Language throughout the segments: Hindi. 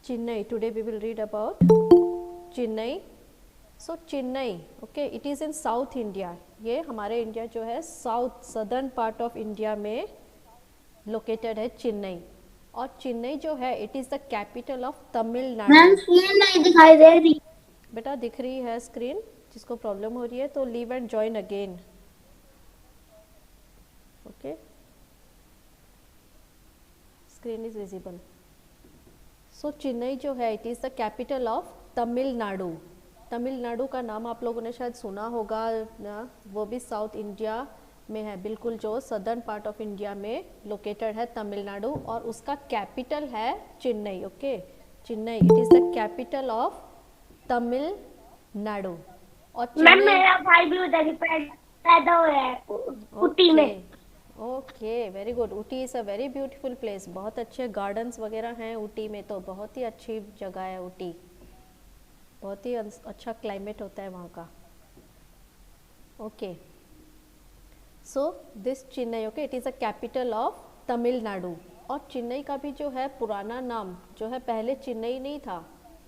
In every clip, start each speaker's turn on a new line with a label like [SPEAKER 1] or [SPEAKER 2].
[SPEAKER 1] Chennai. Today we will read about Chennai. So Chennai, okay, it is in South India. ये हमारे इंडिया जो है south southern part of India में लोकेटेड है चेन्नई. और चेन्नई जो है it is the capital of Tamil Nadu.
[SPEAKER 2] Ma'am screen नहीं दिखाई दे रही.
[SPEAKER 1] बेटा दिख रही है स्क्रीन. जिसको प्रॉब्लम हो रही है तो leave and join again. Okay, screen is visible. So Chennai जो है it is the capital of Tamil Nadu. Tamil Nadu का नाम आप लोगों ने शायद सुना होगा ना, वो भी साउथ इंडिया में है, बिल्कुल जो सदर्न पार्ट ऑफ इंडिया में लोकेटेड है तमिलनाडु. और उसका कैपिटल है Chennai. Okay, Chennai it is the capital of Tamil Nadu. और
[SPEAKER 2] मैम
[SPEAKER 1] चेन्नई.
[SPEAKER 2] मेरा भाई भी उधर ही पैदा हुआ है ऊटी
[SPEAKER 1] ओके,
[SPEAKER 2] में.
[SPEAKER 1] Okay, very good. Ooty is a very beautiful place. बहुत अच्छे गार्डन्स वगैरह हैं ऊटी में, तो बहुत ही अच्छी जगह है ऊटी. बहुत ही अच्छा क्लाइमेट होता है वहाँ का. Okay, so this Chennai, okay, it is a capital of Tamil Nadu. और चेन्नई का भी जो है पुराना नाम जो है, पहले चेन्नई नहीं था.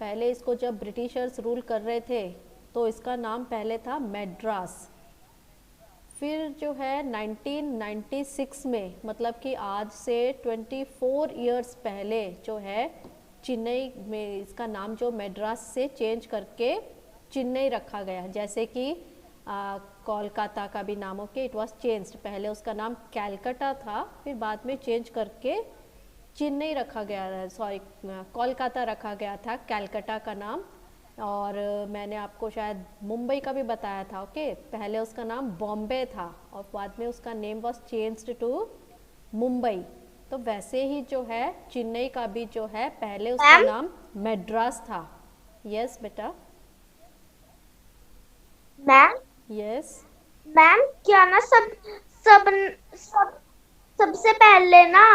[SPEAKER 1] पहले इसको जब ब्रिटिशर्स रूल कर रहे थे तो इसका नाम पहले था मैड्रास. फिर जो है 1996 में, मतलब कि आज से 24 इयर्स पहले जो है चेन्नई में इसका नाम जो मैड्रास से चेंज करके चेन्नई रखा गया. जैसे कि कोलकाता का भी नाम, ओके, इट वाज चेंज्ड. पहले उसका नाम कैलकाटा था, फिर बाद में चेंज करके चेन्नई रखा गया, सॉरी कोलकाता रखा गया था, कैलकाटा का नाम. और मैंने आपको शायद मुंबई का भी बताया था. ओके, पहले उसका नाम बॉम्बे था और बाद में उसका name was changed to Mumbai. तो वैसे ही जो है चेन्नई का भी जो है पहले उसका
[SPEAKER 2] मैम
[SPEAKER 1] नाम मैड्रास था. यस बेटा.
[SPEAKER 2] Ma'am
[SPEAKER 1] yes.
[SPEAKER 2] मैम क्या ना सब सब सबसे पहले ना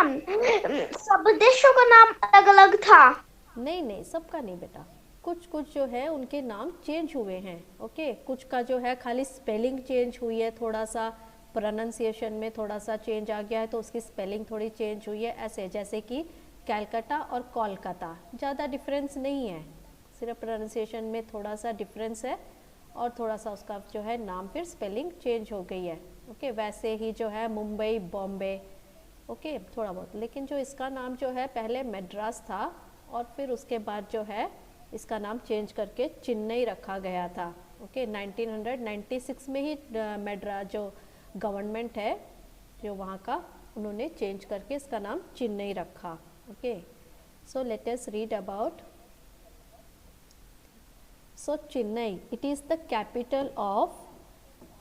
[SPEAKER 2] सब देशों का नाम अलग अलग था.
[SPEAKER 1] नहीं नहीं, सबका नहीं बेटा. कुछ कुछ जो है उनके नाम चेंज हुए हैं. ओके, कुछ का जो है खाली स्पेलिंग चेंज हुई है, थोड़ा सा प्रोनाउंसिएशन में थोड़ा सा चेंज आ गया है तो उसकी स्पेलिंग थोड़ी चेंज हुई है. ऐसे जैसे कि कैलकाटा और कोलकाता, ज़्यादा डिफरेंस नहीं है, सिर्फ प्रोनाउंसिएशन में थोड़ा सा डिफरेंस है और थोड़ा सा उसका जो है नाम फिर स्पेलिंग चेंज हो गई है. ओके, वैसे ही जो है मुंबई, बॉम्बे, ओके, थोड़ा बहुत. लेकिन जो इसका नाम जो है पहले मैड्रास था और फिर उसके बाद जो है इसका नाम चेंज करके चेन्नई रखा गया था. ओके, 1996 में ही मैड्रास जो गवर्नमेंट है जो वहाँ का, उन्होंने चेंज करके इसका नाम चेन्नई रखा. Okay, so let us read about. So Chennai it is the capital of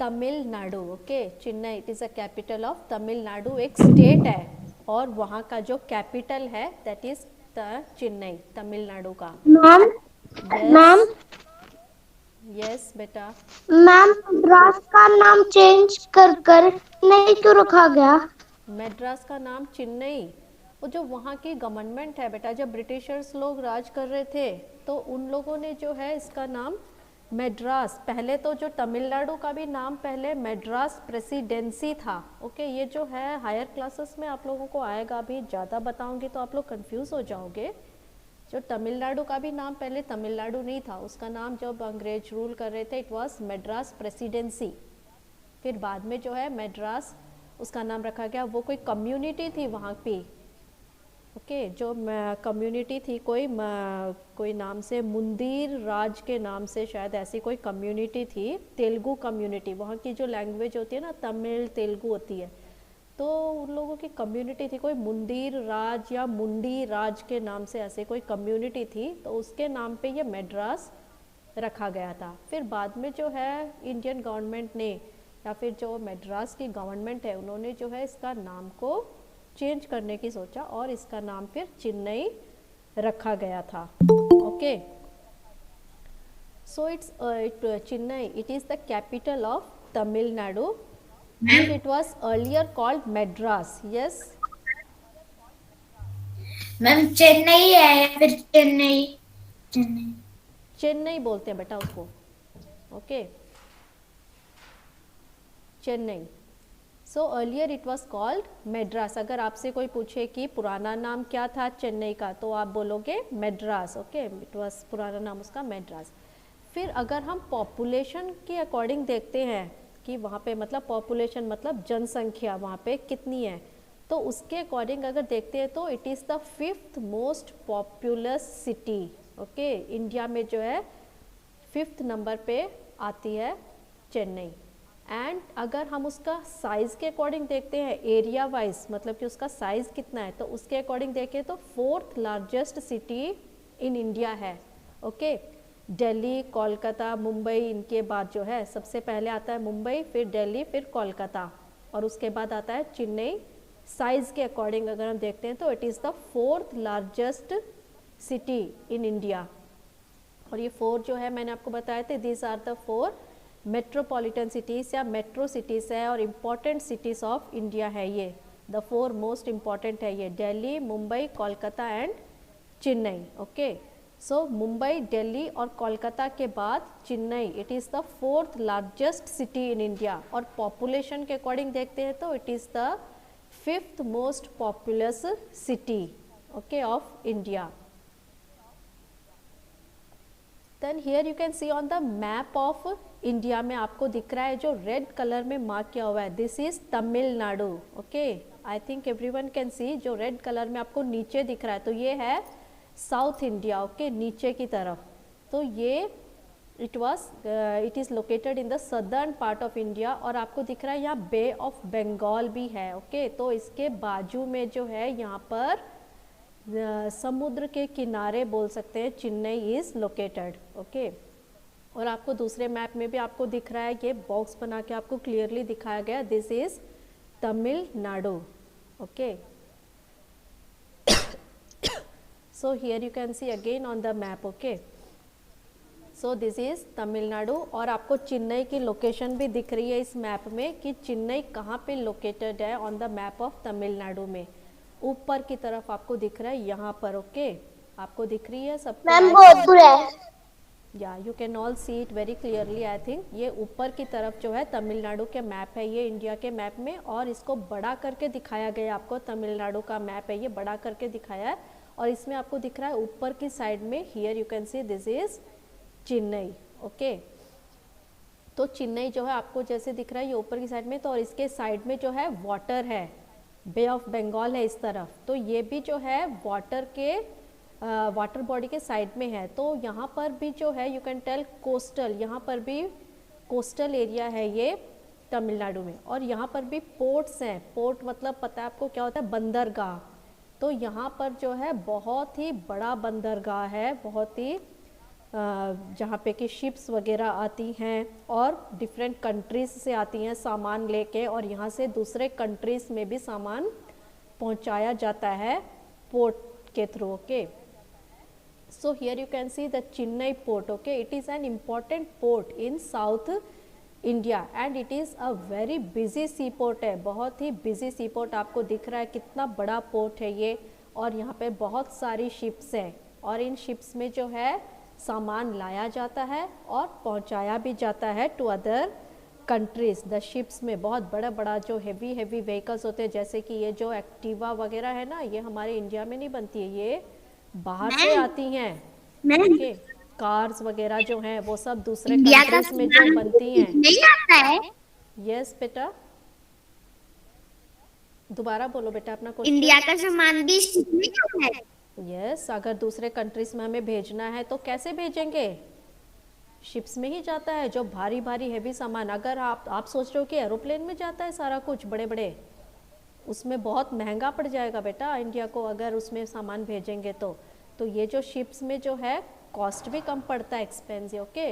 [SPEAKER 1] Tamil Nadu. Okay, Chennai it is a capital of Tamil Nadu, एक स्टेट है और वहाँ का जो कैपिटल है that is the Chennai, Tamil Nadu का.
[SPEAKER 2] Ma'am
[SPEAKER 1] yes.
[SPEAKER 2] मैम
[SPEAKER 1] यस बेटा.
[SPEAKER 2] मैम मद्रास का नाम चेंज कर नहीं क्यों रखा गया.
[SPEAKER 1] मैड्रास का नाम चेन्नई, वो जो वहाँ की गवर्नमेंट है बेटा, जब ब्रिटिशर्स लोग राज कर रहे थे तो उन लोगों ने जो है इसका नाम मैड्रास, पहले तो जो तमिलनाडु का भी नाम पहले मैड्रास प्रेसिडेंसी था. ओके, ये जो है हायर क्लासेस में आप लोगों को आएगा, अभी ज़्यादा बताऊंगी तो आप लोग कंफ्यूज हो जाओगे. जो तमिलनाडु का भी नाम पहले तमिलनाडु नहीं था, उसका नाम जब अंग्रेज रूल कर रहे थे इट वाज मैड्रास प्रेसिडेंसी. फिर बाद में जो है मैड्रास उसका नाम रखा गया. वो कोई कम्युनिटी थी वहाँ पे. ओके, जो कम्युनिटी थी कोई नाम से मुंदीर राज के नाम से शायद ऐसी कोई कम्युनिटी थी, तेलुगु कम्युनिटी. वहाँ की जो लैंग्वेज होती है ना, तमिल तेलुगु होती है, तो उन लोगों की कम्युनिटी थी, कोई मुंदीर राज या मुंडी राज के नाम से ऐसे कोई कम्युनिटी थी, तो उसके नाम पे ये मैड्रास रखा गया था. फिर बाद में जो है इंडियन गवर्नमेंट ने या फिर जो मैड्रास की गवर्नमेंट है उन्होंने जो है इसका नाम को चेंज करने की सोचा और इसका नाम फिर चेन्नई रखा गया था. Okay, so it's Chennai it is the capital of Tamil Nadu and it was earlier called Madras. Yes.
[SPEAKER 2] Ma'am Chennai है या फिर चेन्नई. चेन्नई
[SPEAKER 1] चेन्नई बोलते हैं बेटा उसको. Okay, Chennai. So earlier it was called Madras. अगर आपसे कोई पूछे कि पुराना नाम क्या था चेन्नई का, तो आप बोलोगे मेड्रास। ओके, इट वॉज पुराना नाम उसका मेड्रास। फिर अगर हम पॉपुलेशन के अकॉर्डिंग देखते हैं कि वहाँ पे मतलब पॉपुलेशन मतलब जनसंख्या वहाँ पे कितनी है, तो उसके अकॉर्डिंग अगर देखते हैं तो it is the 5th most populous city. Okay, India में जो है 5th नंबर पे आती है चेन्नई। एंड अगर हम उसका साइज़ के अकॉर्डिंग देखते हैं, एरिया वाइज मतलब कि उसका साइज़ कितना है, तो उसके अकॉर्डिंग देखें तो 4th largest city in India है। ओके, दिल्ली, कोलकाता, मुंबई, इनके बाद जो है सबसे पहले आता है मुंबई, फिर दिल्ली, फिर कोलकाता, और उसके बाद आता है चेन्नई। साइज़ के अकॉर्डिंग अगर हम देखते हैं तो it is the 4th largest city in India. और ये 4 जो है मैंने आपको बताए थे, these are the 4 metropolitan cities या मेट्रो सिटीज़ है और इम्पॉर्टेंट सिटीज़ ऑफ इंडिया है ये। द 4 मोस्ट इम्पॉर्टेंट है ये, Delhi, Mumbai, Kolkata and Chennai. Okay, so Mumbai, Delhi और कोलकाता के बाद Chennai, it is the 4th largest city in India. और पॉपुलेशन के अकॉर्डिंग देखते हैं तो it is the 5th most populous city, okay, of India. Then here you can see on the map of India में आपको दिख रहा है जो रेड कलर में मार्क किया हुआ है, this is Tamil Nadu. Okay, I think everyone can see, जो रेड कलर में आपको नीचे दिख रहा है तो ये है साउथ इंडिया। ओके, नीचे की तरफ, तो ये it is located in the southern part of India. और आपको दिख रहा है यहाँ बे ऑफ बंगाल भी है। ओके, तो इसके बाजू में जो है यहाँ पर समुद्र के किनारे बोल सकते हैं चेन्नई इज़ लोकेटेड। ओके, और आपको दूसरे मैप में भी आपको दिख रहा है, ये बॉक्स बना के आपको क्लियरली दिखाया गया, this is Tamil Nadu. Okay, so here you can see again on the map. Okay, so this is Tamil Nadu. और आपको चेन्नई की लोकेशन भी दिख रही है इस मैप में कि चेन्नई कहाँ पे लोकेटेड है on the map of Tamil Nadu में, ऊपर की तरफ आपको दिख रहा है यहाँ पर। ओके, आपको दिख रही है सबको?
[SPEAKER 2] मैम बहुत दूर है।
[SPEAKER 1] या you can all see it very clearly. I think ये ऊपर की तरफ जो है तमिलनाडु के मैप है ये इंडिया के मैप में, और इसको बड़ा करके दिखाया गया आपको। तमिलनाडु का मैप है ये, बड़ा करके दिखाया है, और इसमें आपको दिख रहा है ऊपर की साइड में, here you can see this is Chennai. Okay, तो चेन्नई जो है आपको जैसे दिख रहा है ये ऊपर की साइड में, तो और इसके साइड में जो है वाटर है, बे ऑफ बंगाल है इस तरफ, तो ये भी जो है वाटर के वाटर बॉडी के साइड में है। तो यहाँ पर भी जो है यू कैन टेल कोस्टल, यहाँ पर भी कोस्टल एरिया है ये तमिलनाडु में। और यहाँ पर भी पोर्ट्स हैं, पोर्ट मतलब पता है आपको क्या होता है, बंदरगाह। तो यहाँ पर जो है बहुत ही बड़ा बंदरगाह है, बहुत ही जहाँ पे कि शिप्स वगैरह आती हैं और डिफरेंट कंट्रीज से आती हैं सामान लेके, और यहाँ से दूसरे कंट्रीज में भी सामान पहुँचाया जाता है पोर्ट के through. Okay, so here you can see the Chennai port. Okay, it is an important port in South India and it is a very busy seaport है, बहुत ही busy seaport। आपको दिख रहा है कितना बड़ा पोर्ट है ये, और यहाँ पे बहुत सारी शिप्स हैं, और इन शिप्स में जो है सामान लाया जाता है और पहुँचाया भी जाता है to other countries. The ships में बहुत बड़ा बड़ा जो हेवी व्हीकल्स होते हैं, जैसे कि ये जो एक्टिवा वगैरह है ना, ये हमारे इंडिया में नहीं बनती है, ये बाहर से आती हैं। ओके, कार्स वगैरह जो हैं वो सब दूसरे कंट्रीज में जो बनती हैं।
[SPEAKER 2] नहीं आता है।
[SPEAKER 1] यस बेटा, दोबारा बोलो बेटा अपना क्वेश्चन।
[SPEAKER 2] इंडिया का सामान भी नहीं आता है।
[SPEAKER 1] यस, अगर दूसरे कंट्रीज में हमें भेजना है तो कैसे भेजेंगे? शिप्स में ही जाता है, जो भारी भारी हैवी सामान। अगर आप सोच रहे हो कि एरोप्लेन में जाता है सारा कुछ बड़े बड़े, उसमें बहुत महंगा पड़ जाएगा बेटा इंडिया को अगर उसमें सामान भेजेंगे तो ये जो शिप्स में जो है कॉस्ट भी कम पड़ता है, एक्सपेंसिव। ओके,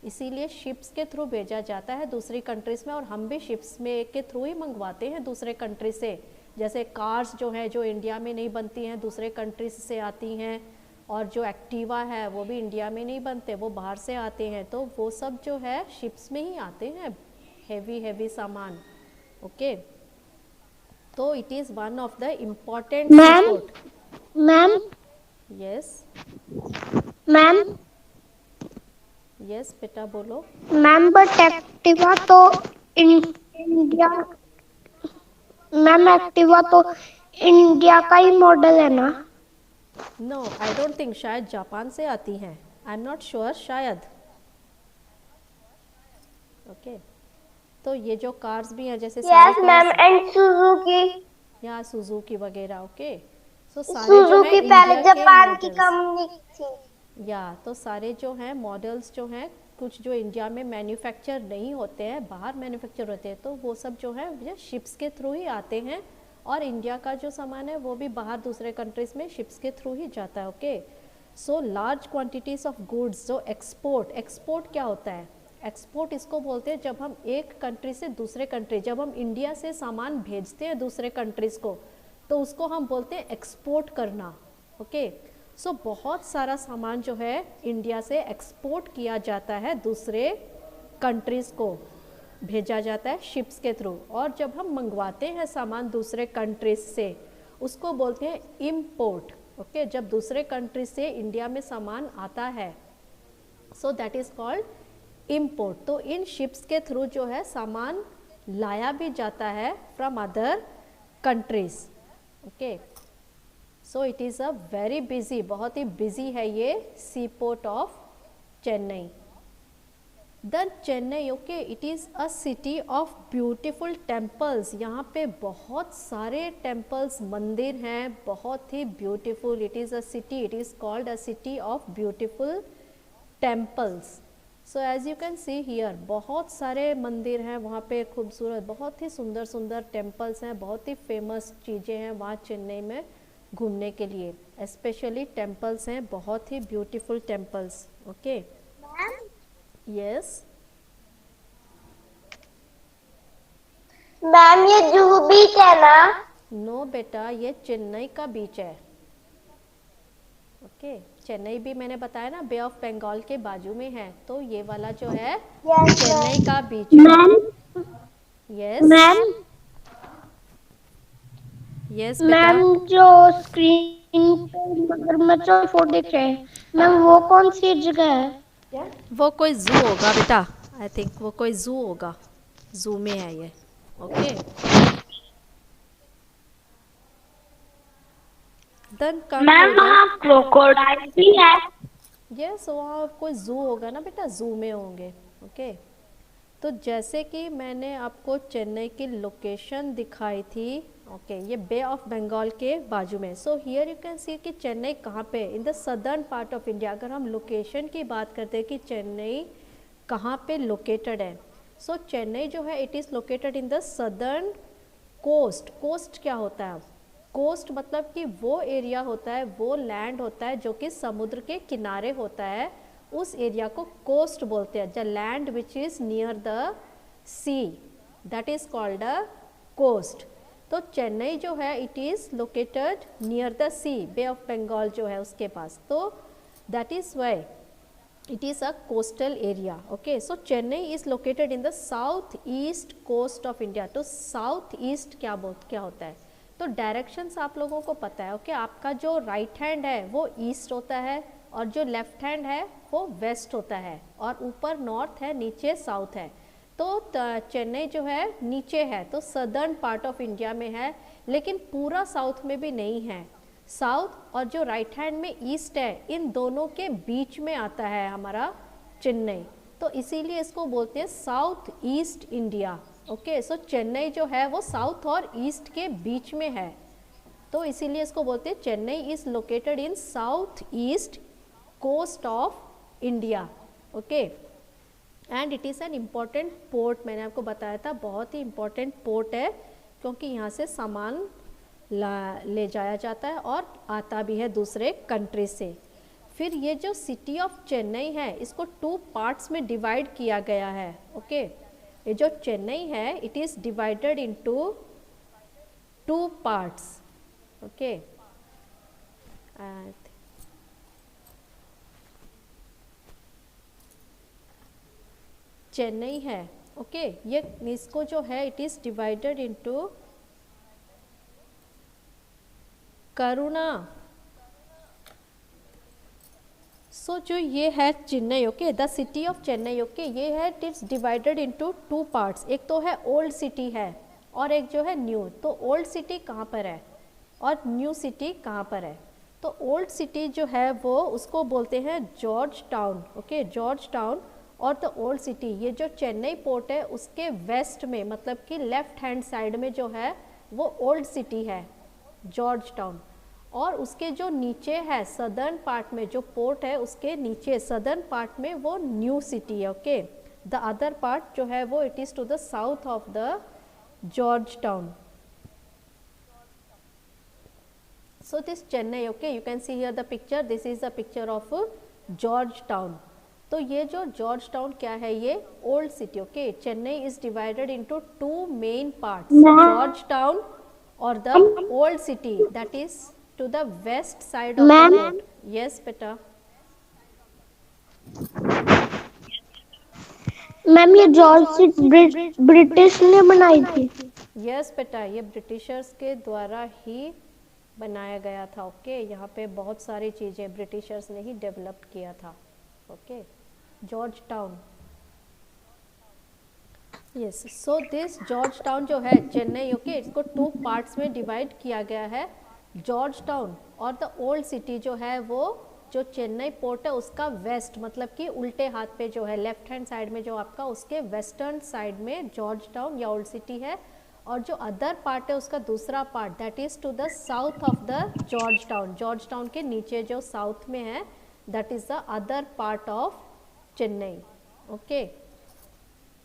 [SPEAKER 1] इसीलिए शिप्स के थ्रू भेजा जाता है दूसरी कंट्रीज़ में, और हम भी शिप्स में के थ्रू ही मंगवाते हैं दूसरे कंट्री से। जैसे कार्स जो हैं जो इंडिया में नहीं बनती हैं, दूसरे कंट्रीज से आती हैं, और जो एक्टिवा है वो भी इंडिया में नहीं बनते, वो बाहर से आते हैं, तो वो सब जो है शिप्स में ही आते हैं, हेवी सामान। ओके, तो it is one of the important
[SPEAKER 2] ma'am
[SPEAKER 1] yes
[SPEAKER 2] ma'am
[SPEAKER 1] yes बेटा बोलो।
[SPEAKER 2] मैम बट एक्टिवा तो इंडिया मैम एक्टिवा तो इंडिया का ही मॉडल है ना?
[SPEAKER 1] नो, आई डोंट थिंक, शायद जापान से आती हैं, आई एम नॉट श्योर, शायद। ओके तो ये जो कार्स भी हैं, जैसे सारे
[SPEAKER 2] yes ma'am,
[SPEAKER 1] cars
[SPEAKER 2] and Suzuki.
[SPEAKER 1] या सुजुकी वगैरह, ओके। सो सारे जो हैं
[SPEAKER 2] सुजुकी पहले
[SPEAKER 1] इंडिया के
[SPEAKER 2] जापान की
[SPEAKER 1] मॉडल्स,
[SPEAKER 2] कंपनी थी।
[SPEAKER 1] या तो सारे जो हैं मॉडल्स जो हैं, कुछ जो इंडिया में मैन्युफैक्चर नहीं होते हैं, बाहर मैन्युफैक्चर होते हैं, तो वो सब जो है ये शिप्स के थ्रू ही आते हैं, और इंडिया का जो सामान है वो भी बाहर दूसरे कंट्रीज़ में शिप्स के थ्रू ही जाता है। Okay so large quantities of goods जो एक्सपोर्ट, एक्सपोर्ट क्या होता है? एक्सपोर्ट इसको बोलते हैं जब हम एक कंट्री से दूसरे कंट्री, जब हम इंडिया से सामान भेजते हैं दूसरे कंट्रीज़ को, तो उसको हम बोलते हैं एक्सपोर्ट करना। ओके सो बहुत सारा सामान जो है इंडिया से एक्सपोर्ट किया जाता है, दूसरे कंट्रीज़ को भेजा जाता है शिप्स के थ्रू, और जब हम मंगवाते हैं सामान दूसरे कंट्रीज से उसको बोलते हैं इम्पोर्ट। ओके जब दूसरे कंट्री से इंडिया में सामान आता है, so that is called import. तो इन शिप्स के थ्रू जो है सामान लाया भी जाता है from other countries. Okay so it is a very busy, बहुत ही बिजी है ये sea port of Chennai. Then Chennai, okay, it is a city of beautiful temples. यहाँ पे बहुत सारे टेम्पल्स, मंदिर हैं, बहुत ही beautiful. It is a city, it is called a city of beautiful temples. So as you can see here, बहुत सारे मंदिर हैं वहाँ पे, खूबसूरत, बहुत ही सुंदर सुंदर टेम्पल्स हैं, बहुत ही फेमस चीज़ें हैं वहाँ चेन्नई में घूमने के लिए, स्पेशली टेम्पल्स हैं, बहुत ही beautiful temples. Okay yes
[SPEAKER 2] ma'am ये जुहू बीच है ना?
[SPEAKER 1] नो बेटा, ये चेन्नई का बीच है। ओके चेन्नई भी मैंने बताया ना बे ऑफ बंगाल के बाजू में है, तो ये वाला जो है चेन्नई का बीच है।
[SPEAKER 2] मैम
[SPEAKER 1] यस
[SPEAKER 2] मैम
[SPEAKER 1] यस बेटा,
[SPEAKER 2] मैम जो स्क्रीन पे मगरमच्छ और फोटो दिख रहे हैं, मैम वो कौन सी जगह है?
[SPEAKER 1] वो कोई जू होगा बेटा, आई थिंक वो कोई जू होगा, जू में है ये। Okay then come
[SPEAKER 2] ma'am
[SPEAKER 1] to the,
[SPEAKER 2] वहाँ क्रोकोडाइल भी है।
[SPEAKER 1] यस वहाँ कोई जू होगा ना बेटा, जू में होंगे। ओके तो जैसे कि मैंने आपको चेन्नई की लोकेशन दिखाई थी, ओके ये बे ऑफ बंगाल के बाजू में। सो हियर यू कैन सी कि चेन्नई कहाँ पे, इन the southern part of India. अगर हम लोकेशन की बात करते हैं कि चेन्नई कहाँ पे लोकेटेड है, सो चेन्नई जो है it is located in the southern coast. Coast क्या होता है? कोस्ट मतलब कि वो एरिया होता है, वो लैंड होता है जो कि समुद्र के किनारे होता है, उस एरिया को कोस्ट बोलते हैं। The land which is near the sea, that is called a coast. तो चेन्नई जो है it is located near the sea, Bay of Bengal जो है उसके पास, तो that is why it is a coastal area. Okay so chennai is located in the south east coast of india. तो साउथ ईस्ट क्या होता है? तो डायरेक्शंस आप लोगों को पता है। ओके आपका जो राइट हैंड है वो ईस्ट होता है, और जो लेफ्ट हैंड है वो वेस्ट होता है, और ऊपर नॉर्थ है, नीचे साउथ है। तो चेन्नई जो है नीचे है, तो सदर्न पार्ट ऑफ इंडिया में है, लेकिन पूरा साउथ में भी नहीं है। साउथ और जो राइट हैंड में ईस्ट है, इन दोनों के बीच में आता है हमारा चेन्नई, तो इसीलिए इसको बोलते हैं south east India. Okay so Chennai जो है वो साउथ और ईस्ट के बीच में है, तो इसीलिए इसको बोलते हैं Chennai is located in south east coast of India. Okay and it is an important port, मैंने आपको बताया था बहुत ही इम्पॉर्टेंट पोर्ट है, क्योंकि यहाँ से सामान ले जाया जाता है और आता भी है दूसरे कंट्री से। फिर ये जो सिटी ऑफ चेन्नई है इसको 2 पार्ट्स में डिवाइड किया गया है। ओके ये जो चेन्नई है it is divided into 2 parts. Okay Chennai है, ओके ये इसको जो है इट इज़ डिवाइडेड इनटू करुणा। सो जो ये है Chennai, okay the city of Chennai, okay ये है it is divided into 2 parts. एक तो है ओल्ड सिटी है, और एक जो है न्यू। तो ओल्ड सिटी कहाँ पर है और न्यू सिटी कहाँ पर है? तो ओल्ड सिटी जो है वो उसको बोलते हैं George town, okay, George town. और द ओल्ड सिटी, ये जो चेन्नई पोर्ट है उसके वेस्ट में, मतलब कि लेफ्ट हैंड साइड में जो है वो ओल्ड सिटी है, जॉर्ज टाउन। और उसके जो नीचे है सदर्न पार्ट में, जो पोर्ट है उसके नीचे सदर्न पार्ट में वो न्यू सिटी है, ओके। द अदर पार्ट जो है वो it is to the south of the George Town. So this Chennai, okay, you can see here the picture, this is the picture of Georgetown. तो ये जो जॉर्ज टाउन क्या है, ये old city, okay. Chennai is divided into two main parts, George town और the old city that is to the west side of the road. Yes बेटा।
[SPEAKER 2] मैम ये जॉर्ज सिटी ब्रिटिश ने बनाई थी?
[SPEAKER 1] यस बेटा, ये ब्रिटिशर्स के द्वारा ही बनाया गया था, ओके। यहाँ पे बहुत सारी चीज़ें ब्रिटिशर्स ने ही डेवलप किया था, okay. George town, yes. So this George Town जो है चेन्नई, ओके, इसको टू पार्ट्स में डिवाइड किया गया है। जॉर्ज टाउन और द ओल्ड सिटी जो है वो जो चेन्नई पोर्ट है उसका वेस्ट, मतलब कि उल्टे हाथ पे जो है लेफ्ट हैंड साइड में जो आपका, उसके वेस्टर्न साइड में जॉर्ज टाउन या ओल्ड सिटी है। और जो अदर पार्ट है उसका दूसरा part that is to the south of the George town, George town के नीचे जो साउथ में है that is the other part of Chennai, okay.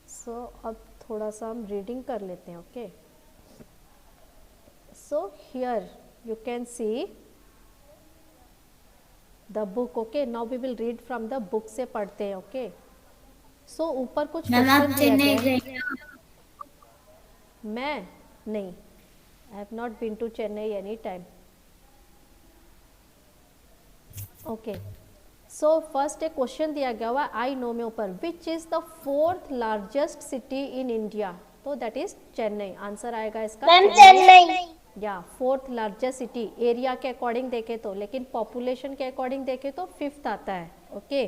[SPEAKER 1] So अब थोड़ा सा हम रीडिंग कर लेते हैं, okay. So here you can see the book, okay. Now we will read from the book से पढ़ते हैं, ओके। सो ऊपर कुछ क्वेश्चन दिया गया है। मैं नहीं, I have not been to Chennai any time, okay. So first एक क्वेश्चन दिया गया हुआ आई नो में ऊपर, which is the fourth largest city in India? तो दैट इज चेन्नई। आंसर आएगा इसका
[SPEAKER 2] चेन्नई।
[SPEAKER 1] या फोर्थ लार्जेस्ट सिटी एरिया के अकॉर्डिंग देखे तो, लेकिन पॉपुलेशन के अकॉर्डिंग देखे तो फिफ्थ आता है, ओके।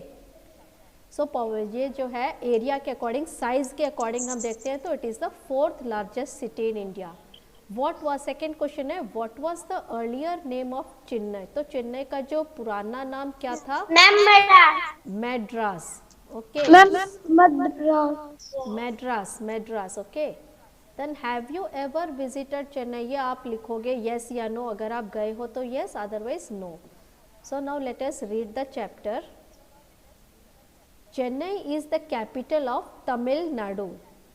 [SPEAKER 1] सो ये जो है एरिया के अकॉर्डिंग, साइज के अकॉर्डिंग हम देखते हैं तो it is the fourth largest city in India. What was, second question है, what was the earlier name of Chennai? तो चेन्नई का जो पुराना नाम क्या था? Madras, okay. Madras, Madras, okay. Then have you ever visited Chennai? ये आप लिखोगे यस या नो, अगर आप गए हो तो yes, otherwise no. So now let us read the chapter. Chennai is the capital of Tamil Nadu.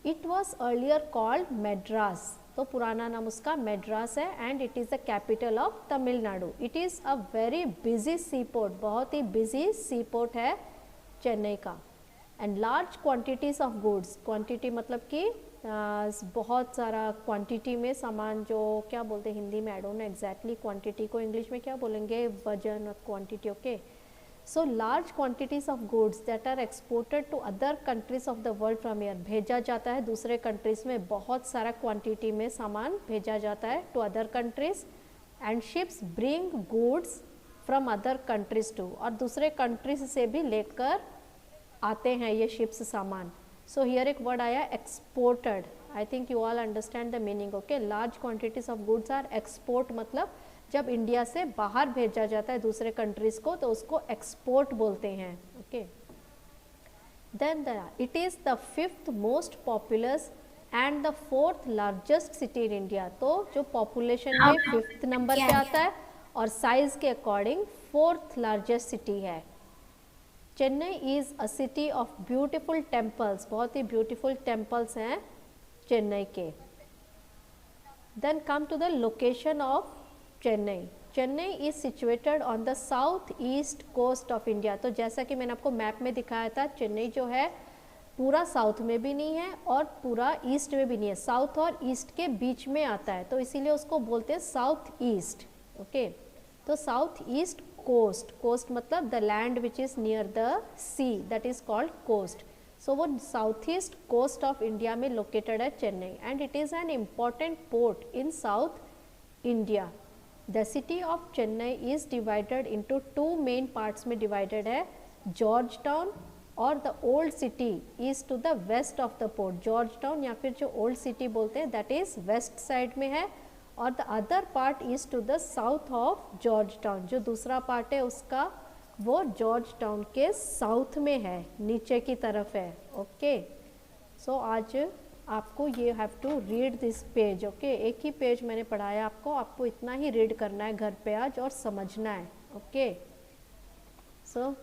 [SPEAKER 1] It was earlier called Madras. तो पुराना नाम उसका मैड्रास है and it is the capital of Tamil Nadu. It is a very busy sea port, बहुत ही बिजी सी पोर्ट है चेन्नई का। And large quantities of goods, quantity मतलब कि बहुत सारा क्वांटिटी में सामान, जो क्या बोलते हैं हिंदी में, I don't know exactly quantity को इंग्लिश में क्या बोलेंगे, वजन और quantity, okay. So large quantities of goods that are exported to other countries of the world from here, भेजा जाता है दूसरे कंट्रीज में, बहुत सारा क्वांटिटी में सामान भेजा जाता है to other countries. And ships bring goods from other countries to, और दूसरे कंट्रीज से भी लेकर आते हैं ये शिप्स सामान। सो हियर एक वर्ड आया exported, I think you all understand the meaning, okay. Large quantities of goods are export, मतलब जब इंडिया से बाहर भेजा जाता है दूसरे कंट्रीज को तो उसको एक्सपोर्ट बोलते हैं, okay. Then it is the fifth most populous and the fourth largest city in India. तो जो पॉपुलेशन में फिफ्थ नंबर पे आता है और साइज के अकॉर्डिंग फोर्थ लार्जेस्ट सिटी है। Chennai is a city of beautiful temples, बहुत ही ब्यूटिफुल टेम्पल्स हैं चेन्नई के। Then come to the location of Chennai. Chennai is situated on the south east coast of India. तो जैसा कि मैंने आपको मैप में दिखाया था, चेन्नई जो है पूरा साउथ में भी नहीं है और पूरा ईस्ट में भी नहीं है, साउथ और ईस्ट के बीच में आता है, तो इसीलिए उसको बोलते हैं साउथ ईस्ट, ओके। तो साउथ ईस्ट कोस्ट, कोस्ट मतलब the land which is near the sea, that is called coast. So वो south east coast of India में लोकेटेड है Chennai, and it is an important port in south India. The city of Chennai is divided into two main parts में divided है, जॉर्ज टाउन और the old city is to the west of the port. George town या फिर जो ओल्ड सिटी बोलते हैं दैट इज वेस्ट साइड में है, और the other part is to the south of George Town. जो दूसरा पार्ट है उसका वो जॉर्ज टाउन के साउथ में है, नीचे की तरफ है। ओके, सो आज आपको ये have to read this page. Okay, एक ही पेज मैंने पढ़ाया आपको, आपको इतना ही रीड करना है घर पे आज और समझना है। ओके, सो